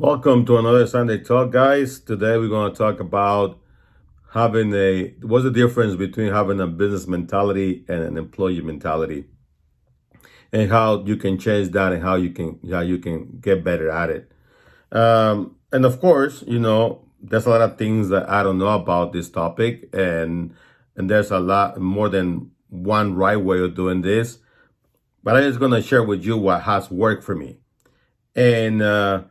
Welcome to another Sunday Talk, guys. Today we're going to talk about what's the difference between having a business mentality and an employee mentality, and how you can change that, and how you can get better at it. And of course, there's a lot of things that I don't know about this topic, and there's a lot more than one right way of doing this. But I'm just going to share with you what has worked for me. And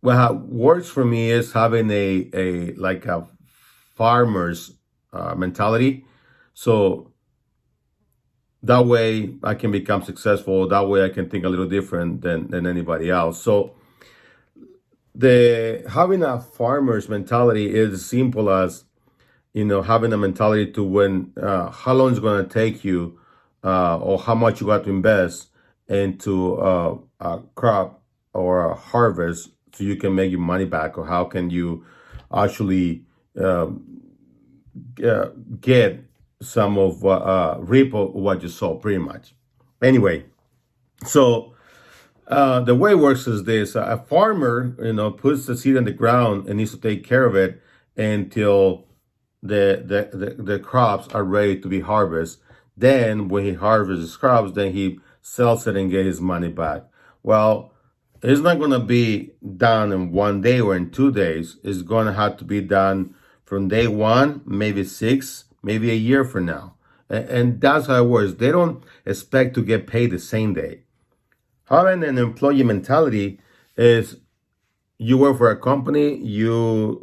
what works for me is having a farmer's mentality. So that way I can become successful. That way I can think a little different than anybody else. So the having a farmer's mentality is as simple as having a mentality to when how long it's going to take you, or how much you got to invest into a crop or a harvest so you can make your money back, or how can you actually get some of reap of what you sow, pretty much. Anyway, so the way it works is this: a farmer, puts the seed in the ground and needs to take care of it until the crops are ready to be harvested. Then when he harvests his crops, then he sells it and get his money back. Well, it's not going to be done in one day or in 2 days. It's going to have to be done from day one, maybe six, maybe a year from now. And that's how it works. They don't expect to get paid the same day. Having an employee mentality is you work for a company, you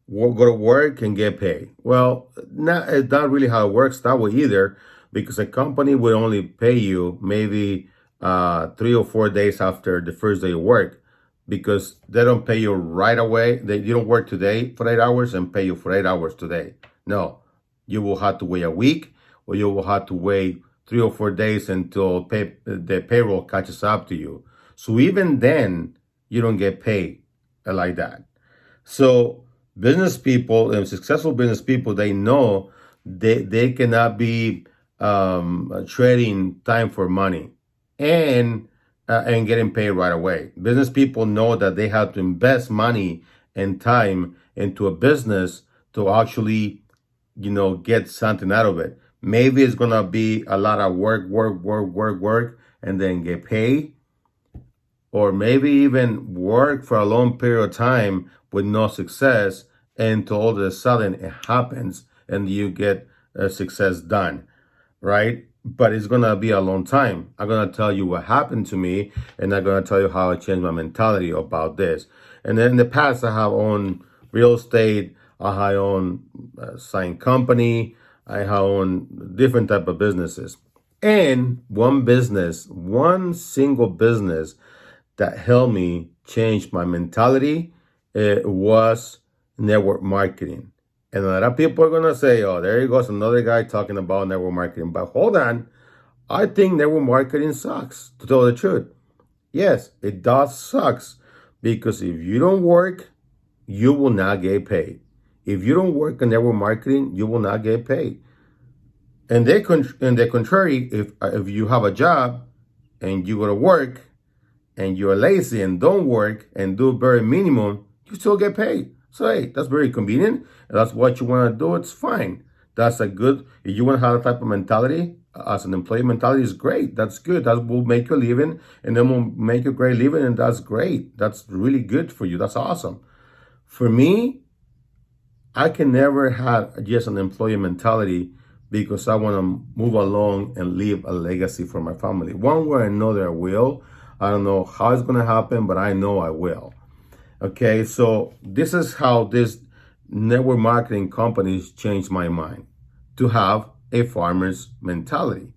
go to work and get paid. Well, it's not really how it works that way either, because a company will only pay you maybe 3 or 4 days after the first day of work, because they don't pay you right away. You don't work today for 8 hours and pay you for 8 hours today. No, you will have to wait a week, or you will have to wait 3 or 4 days until the payroll catches up to you. So even then, you don't get paid like that. So business people and successful business people, they know they cannot be trading time for money and getting paid right away. Business people know that they have to invest money and time into a business to actually, get something out of it. Maybe it's gonna be a lot of work, and then get paid, or maybe even work for a long period of time with no success, and all of a sudden it happens and you get success done, right? But it's gonna be a long time. I'm gonna tell you what happened to me, and I'm gonna tell you how I changed my mentality about this. And then in the past, I have owned real estate, I have owned a sign company, I have owned different type of businesses. And one single business that helped me change my mentality was network marketing. And a lot of people are going to say, oh, there he goes, another guy talking about network marketing. But hold on. I think network marketing sucks, to tell the truth. Yes, it does sucks, because if you don't work, you will not get paid. If you don't work in network marketing, you will not get paid. And the contrary, if you have a job and you go to work and you're lazy and don't work and do very minimum, you still get paid. So hey, that's very convenient. And that's what you want to do. It's fine. That's a good. If you want to have a type of mentality as an employee mentality, is great. That's good. That will make you a living, and then will make you a great living, and that's great. That's really good for you. That's awesome. For me, I can never have just an employee mentality, because I want to move along and leave a legacy for my family. One way or another, I will. I don't know how it's going to happen, but I know I will. Okay, so this is how this network marketing companies changed my mind to have a farmer's mentality.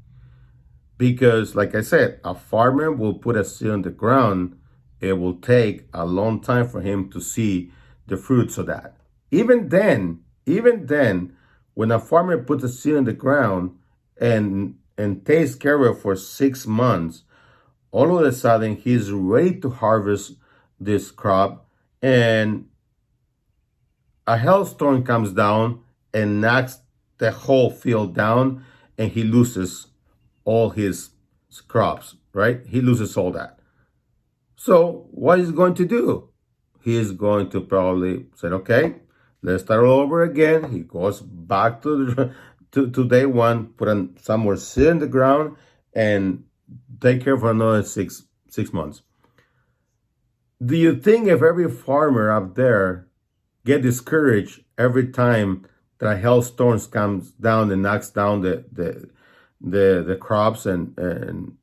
Because, like I said, a farmer will put a seed on the ground. It will take a long time for him to see the fruits of that. Even then, when a farmer puts a seed in the ground and takes care of it for 6 months, all of a sudden he's ready to harvest this crop, and a hailstorm comes down and knocks the whole field down, and he loses all his crops, right? He loses all that. So what is he going to do? He is going to probably say, okay, let's start all over again. He goes back to day one, put on somewhere, sit in the ground, and take care for another six months. Do you think if every farmer out there get discouraged every time that a hailstorm comes down and knocks down the crops, and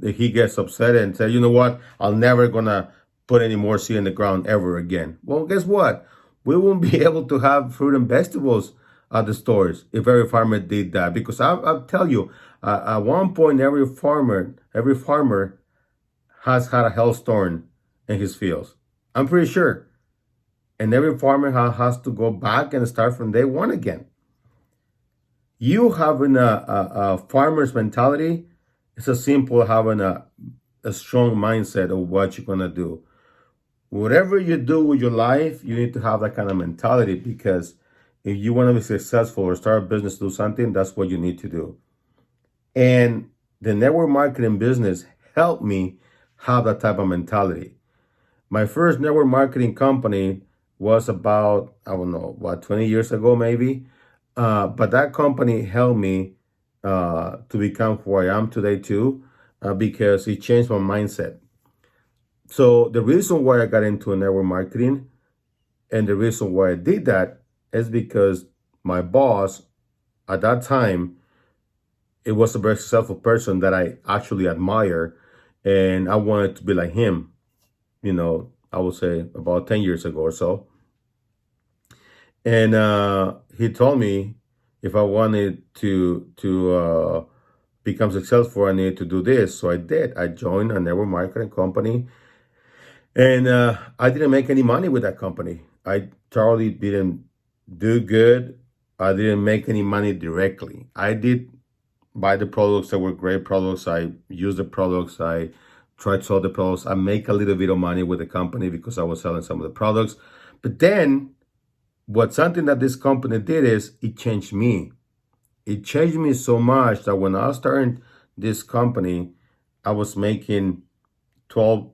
he gets upset and says, you know what, I'm never gonna put any more seed in the ground ever again? Well, guess what? We won't be able to have fruit and vegetables at the stores if every farmer did that. Because I'll tell you, at one point, every farmer has had a hailstorm in his fields. I'm pretty sure. And every farmer has to go back and start from day one again. You having a farmer's mentality, it's as simple as having a strong mindset of what you're going to do. Whatever you do with your life, you need to have that kind of mentality, because if you want to be successful or start a business, do something, that's what you need to do. And the network marketing business helped me have that type of mentality. My first network marketing company was about, I don't know, 20 years ago maybe. But that company helped me to become who I am today too, because it changed my mindset. So the reason why I got into network marketing, and the reason why I did that, is because my boss at that time, it was a very successful person that I actually admire, and I wanted to be like him, I would say about 10 years ago or so. And he told me if I wanted to become successful, I needed to do this. So I did. I joined a network marketing company, and I didn't make any money with that company. I totally didn't do good. I didn't make any money directly. I did buy the products that were great products. I used the products. I tried to sell the products. I make a little bit of money with the company because I was selling some of the products. But then something that this company did is it changed me. It changed me so much that when I started this company, I was making $12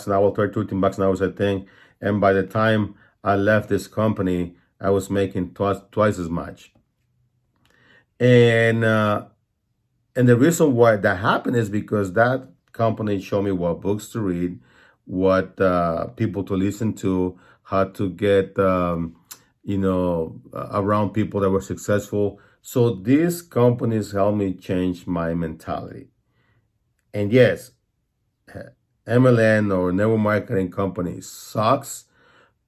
an hour, $13 an hour, I think. And by the time I left this company, I was making twice as much. And the reason why that happened is because that company showed me what books to read, what people to listen to, how to get around people that were successful. So these companies helped me change my mentality. And yes, MLM or network marketing company sucks,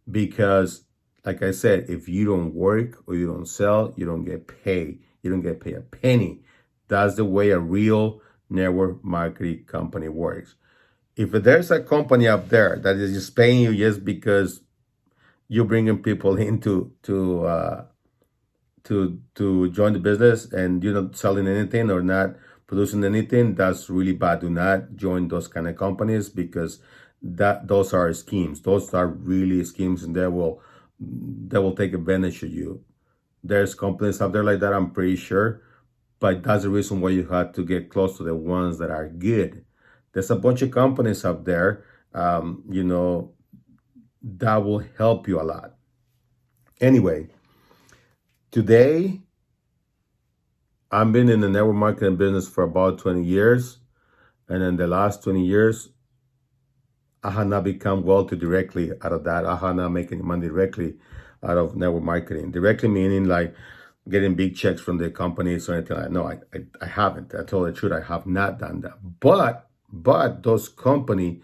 because, like I said, if you don't work or you don't sell, you don't get paid. You don't get paid a penny. That's the way a real network marketing company works. If there's a company up there that is just paying you just because you're bringing people in to join the business and you're not selling anything or not producing anything, that's really bad. Do not join those kind of companies, because those are schemes. Those are really schemes, and they will take advantage of you. There's companies out there like that, I'm pretty sure, but that's the reason why you have to get close to the ones that are good. There's a bunch of companies out there, that will help you a lot. Anyway, today, I've been in the network marketing business for about 20 years. And in the last 20 years, I have not become wealthy directly out of that. I have not made any money directly out of network marketing. Directly meaning like getting big checks from the companies or anything like that. No, I haven't. I tell the truth, I have not done that. But those companies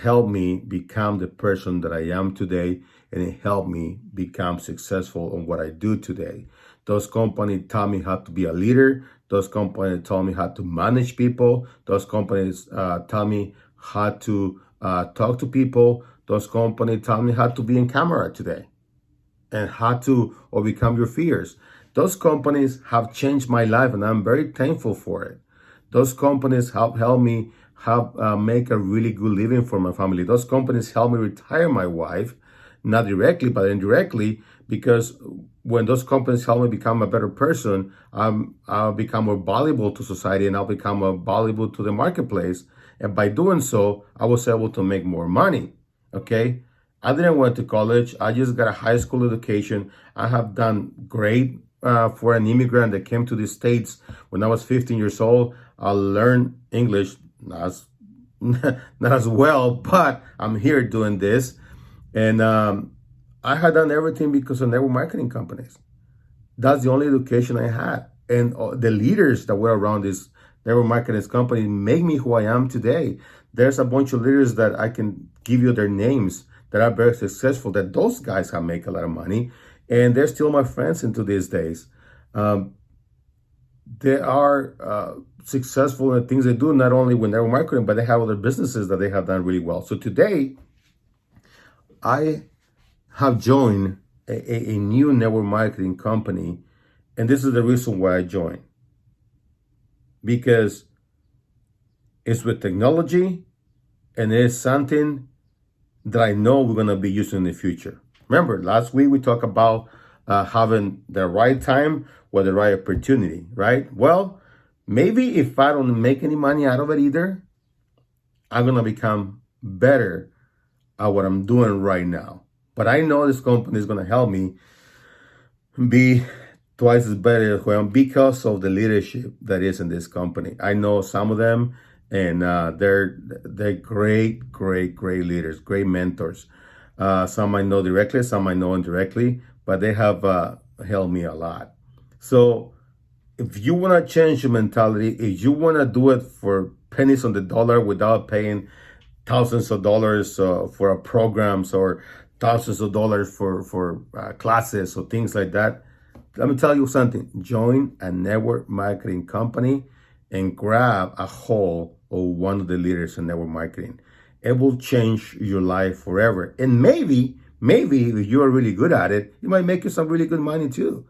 helped me become the person that I am today, and it helped me become successful on what I do today. Those companies taught me how to be a leader. Those companies taught me how to manage people. Those companies taught me how to talk to people. Those companies taught me how to be in camera today and how to overcome your fears. Those companies have changed my life, and I'm very thankful for it. Those companies help me make a really good living for my family. Those companies help me retire my wife, not directly, but indirectly, because when those companies help me become a better person, I'll become more valuable to society, and I'll become more valuable to the marketplace. And by doing so, I was able to make more money. Okay. I didn't went to college. I just got a high school education. I have done great for an immigrant that came to the States when I was 15 years old. I learned English, not as, not as well, but I'm here doing this. And I had done everything because of network marketing companies. That's the only education I had. And the leaders that were around this network marketing company make me who I am today. There's a bunch of leaders that I can give you their names that are very successful, that those guys have make a lot of money. And they're still my friends into these days. They are successful in the things they do, not only with network marketing, but they have other businesses that they have done really well. So today, I have joined a new network marketing company. And this is the reason why I joined. Because it's with technology and it's something that I know we're going to be using in the future. Remember, last week we talked about having the right time or the right opportunity, right? Well, maybe if I don't make any money out of it either, I'm going to become better at what I'm doing right now. But I know this company is going to help me be twice as better who I am because of the leadership that is in this company. I know some of them, and they're great leaders, great mentors. Some I know directly, some I know indirectly, but they have helped me a lot. So if you want to change your mentality, if you want to do it for pennies on the dollar without paying thousands of dollars for programs or thousands of dollars for classes or things like that, let me tell you something. Join a network marketing company and grab a hold of one of the leaders in network marketing. It will change your life forever. And maybe if you are really good at it, it might make you some really good money too,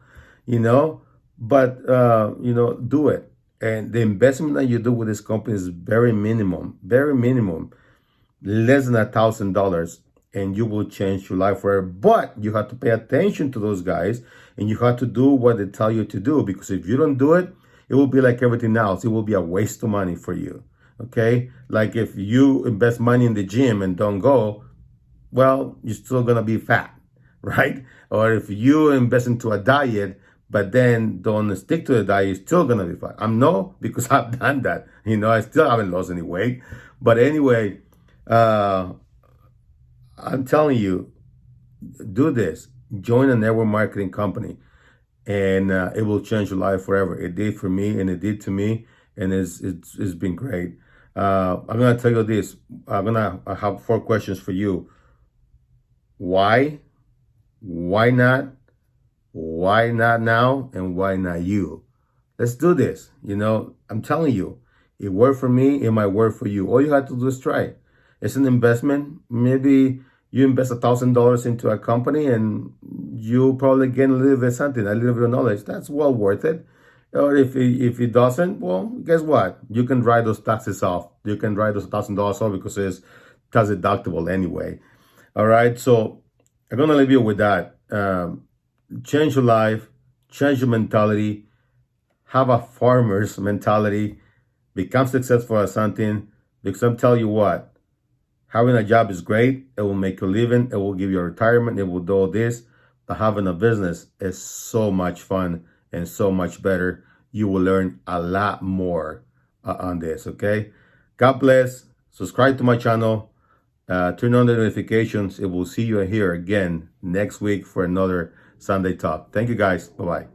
but, do it. And the investment that you do with this company is very minimum, less than $1,000. And you will change your life forever. But you have to pay attention to those guys and you have to do what they tell you to do, because if you don't do it, it will be like everything else. It will be a waste of money for you. Okay? Like if you invest money in the gym and don't go, well, you're still going to be fat, right? Or if you invest into a diet, but then don't stick to the diet, you're still going to be fat. Because I've done that. I still haven't lost any weight. But anyway, I'm telling you, do this. Join a network marketing company, and it will change your life forever. It did for me, and it did to me, and it's been great. I'm gonna tell you this. I have 4 questions for you. Why? Why not? Why not now? And why not you? Let's do this. I'm telling you, it worked for me. It might work for you. All you have to do is try. It's an investment. Maybe you invest $1,000 into a company and you probably gain a little bit of something, a little bit of knowledge. That's well worth it. Or if it doesn't, well, guess what? You can write those taxes off. You can write those $1,000 off because it's tax deductible anyway. All right. So I'm gonna leave you with that. Change your life, change your mentality, have a farmer's mentality, become successful at something. Because I'm telling you what. Having a job is great. It will make you a living. It will give you a retirement. It will do all this. But having a business is so much fun and so much better. You will learn a lot more on this, okay? God bless. Subscribe to my channel. Turn on the notifications. It will see you here again next week for another Sunday Talk. Thank you, guys. Bye-bye.